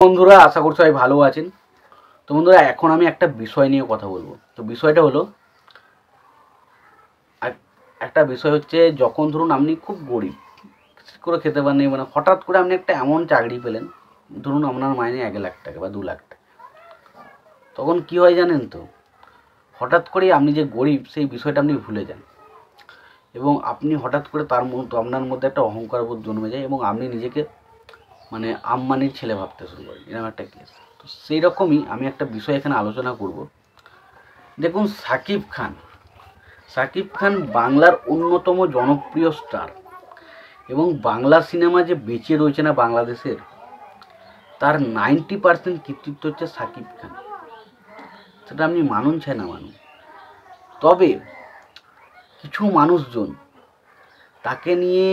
বন্ধুরা, আশা করছি সবাই ভালো আছেন। তো বন্ধুরা, এখন আমি একটা বিষয় নিয়ে কথা বলবো। তো বিষয়টা হলো, একটা বিষয় হচ্ছে, যখন ধরুন আপনি খুব গরিব, কিছু করে খেতে পারেন, মানে হঠাৎ করে আপনি একটা এমন চাকরি পেলেন, ধরুন আপনার মাইনে 1,00,000 টাকা বা 2,00,000 টাকা। তখন কি হয় জানেন তো, হঠাৎ করেই আপনি যে গরিব সেই বিষয়টা আপনি ভুলে যান, এবং আপনি হঠাৎ করে আপনার মধ্যে একটা অহংকার বোধ জন্মে যায়, এবং আপনি নিজেকে মানে আম্বানির ছেলে ভাবতে শুরু করেন, এরকম একটা কেস। তো সেই রকমই আমি একটা বিষয় এখানে আলোচনা করব। দেখুন, সাকিব খান বাংলার অন্যতম জনপ্রিয় স্টার, এবং বাংলা সিনেমা যে বেঁচে রয়েছে না বাংলাদেশের, তার 90% কৃতিত্ব হচ্ছে সাকিব খান। সেটা আপনি মানুন চাই না মানুন। তবে কিছু মানুষজন তাকে নিয়ে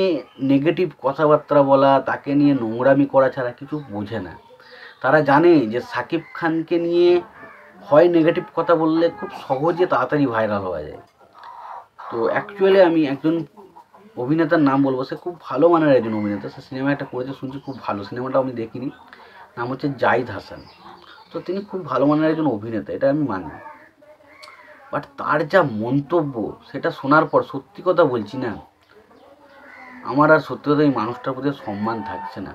নেগেটিভ কথাবার্তা বলা, তাকে নিয়ে নোংরামি করা ছাড়া কিছু বোঝে না। তারা জানে যে সাকিব খানকে নিয়ে হয় নেগেটিভ কথা বললে খুব সহজে তাড়াতাড়ি ভাইরাল হওয়া যায়। তো অ্যাকচুয়ালি আমি একজন অভিনেতার নাম বলবো, সে খুব ভালো মানের একজন অভিনেতা। সে সিনেমা একটা করেছে, শুনছি খুব ভালো। সিনেমাটা আমি দেখিনি, নাম হচ্ছে জাহিদ হাসান। তো তিনি খুব ভালো মানের একজন অভিনেতা, এটা আমি মানি। বাট তার যা মন্তব্য, সেটা শোনার পর সত্যি কথা বলছি না, আমার আর সত্যি কথা এই মানুষটার প্রতি সম্মান থাকছে না।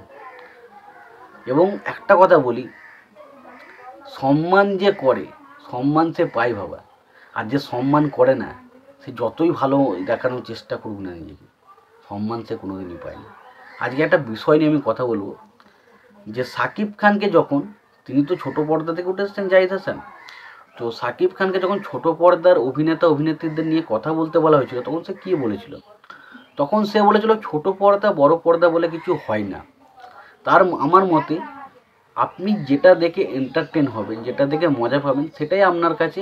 এবং একটা কথা বলি, সম্মান যে করে, সম্মান সে পায় বাবা। আর যে সম্মান করে না, সে যতই ভালো দেখানোর চেষ্টা করুক না নিজেকে, সম্মান সে কোনোদিনই পায় না। আজকে একটা বিষয় নিয়ে আমি কথা বলবো, যে সাকিব খানকে যখন, তিনি তো ছোট পর্দা থেকে উঠে এসেছেন জাহিদ হাসান, তো সাকিব খানকে যখন ছোট পর্দার অভিনেতা অভিনেত্রীদের নিয়ে কথা বলতে বলা হয়েছিল, তখন সে কী বলেছিল? তখন সে বলেছিল ছোট পর্দা বড় পর্দা বলে কিছু হয় না। আমার মতে, আপনি যেটা দেখে এন্টারটেন হবেন, যেটা দেখে মজা পাবেন, সেটাই আপনার কাছে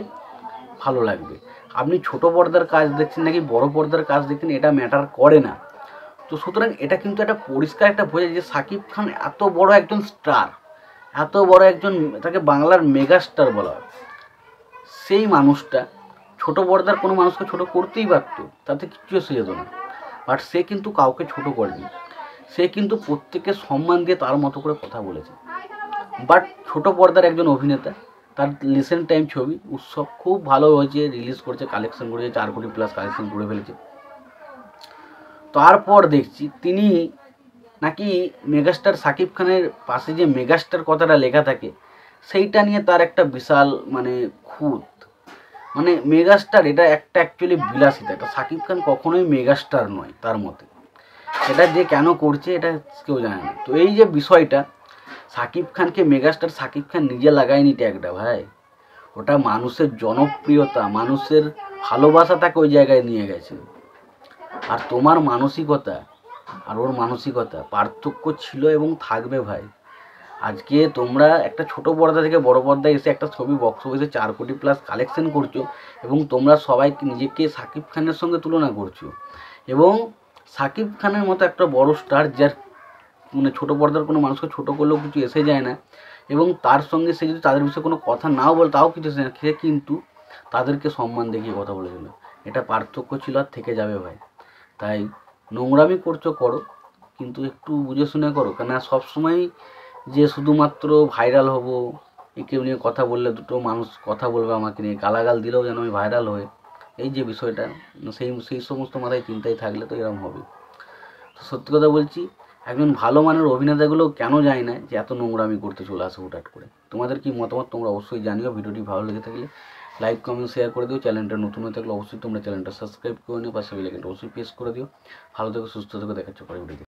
ভালো লাগবে। আপনি ছোট পর্দার কাজ দেখছেন নাকি বড় পর্দার কাজ দেখছেন, এটা ম্যাটার করে না। তো সুতরাং এটা কিন্তু একটা পরিষ্কার একটা বোঝা যে সাকিব খান এত বড় একজন স্টার, এত বড় একজন, তাকে বাংলার মেগা স্টার বলা হয়। সেই মানুষটা ছোট পর্দার কোনো মানুষকে ছোট করতেই পারতো, তাতে কিচ্ছু এসে যেত না। বাট সে কিন্তু কাউকে ছোট করেনি, সে কিন্তু প্রত্যেককে সম্মান দিয়ে তার মতো করে কথা বলেছে। বাট ছোট পর্দার একজন অভিনেতা, তার রিসেন্ট টাইম ছবি উৎসব খুব ভালো হয়েছে, রিলিজ করেছে, কালেকশন করেছে, 4 কোটি প্লাস কালেকশন করে ফেলেছে। তারপর দেখছি তিনি নাকি মেগাস্টার সাকিব খানের পাশে যে মেগাস্টার কথাটা লেখা থাকে, সেইটা নিয়ে তার একটা বিশাল মানে খুঁত। মানে মেগাস্টার এটা একটা অ্যাকচুয়ালি বিলাসিতা, এটা সাকিব খান কখনোই মেগাস্টার নয় তার মতে। এটা যে কেন করছে এটা কেউ জানে না। তো এই যে বিষয়টা, সাকিব খানকে মেগাস্টার সাকিব খান নিজে লাগায়নি ট্যাগটা ভাই, ওটা মানুষের জনপ্রিয়তা, মানুষের ভালোবাসা তাকে ওই জায়গায় নিয়ে গেছে। আর তোমার মানসিকতা আর ওর মানসিকতা পার্থক্য ছিল এবং থাকবে ভাই। আজকে তোমরা একটা ছোট পর্দা থেকে বড় পর্দায় এসে একটা ছবি বক্স অফিসে 4 কোটি প্লাস কালেকশন করছো, এবং তোমরা সবাই নিজেকে সাকিব খানের সঙ্গে তুলনা করছো। এবং সাকিব খানের মতো একটা বড় স্টার, যার মানে ছোটো পর্দার কোনো মানুষকে ছোটো করলেও কিছু এসে যায় না, এবং তার সঙ্গে সে যদি তাদের বিষয়ে কোনো কথা নাও বলে তাও কিছু এসে না, সে কিন্তু তাদেরকে সম্মান দেখিয়ে কথা বলেছিল। এটা পার্থক্য ছিল, আর থেকে যাবে ভাই। তাই নোংরামি করছো করো, কিন্তু একটু বুঝে শুনে করো। কেন সবসময় যে শুধুমাত্র ভাইরাল হব, কেউ নিয়ে কথা বললে দুটো মানুষ কথা বলবে আমাকে নিয়ে, গালাগাল দিলেও যেন আমি ভাইরাল হয়ে, এই যে বিষয়টা, সেই সমস্ত মাথায় চিন্তায় থাকলে তো এরকম হবে। তো সত্যি কথা বলছি, একজন ভালো মানের অভিনেতাগুলো কেন যায় না যে এত নোংরামি করতে চলে আসে হুটহাট করে। তোমাদের কি মতামত তোমরা অবশ্যই জানিও। ভিডিওটি ভালো লেগে থাকলে লাইক কমেন্ট শেয়ার করে দিও। চ্যানেলটা নতুন হয়ে থাকলে অবশ্যই তোমরা চ্যানেলটা সাবস্ক্রাইব করে নিও, পাশে বেল আইকনটা অবশ্যই প্রেস করে দিও। ভালো থেকো, সুস্থ থেকো, দেখাচ্ছ পরে ভিডিও।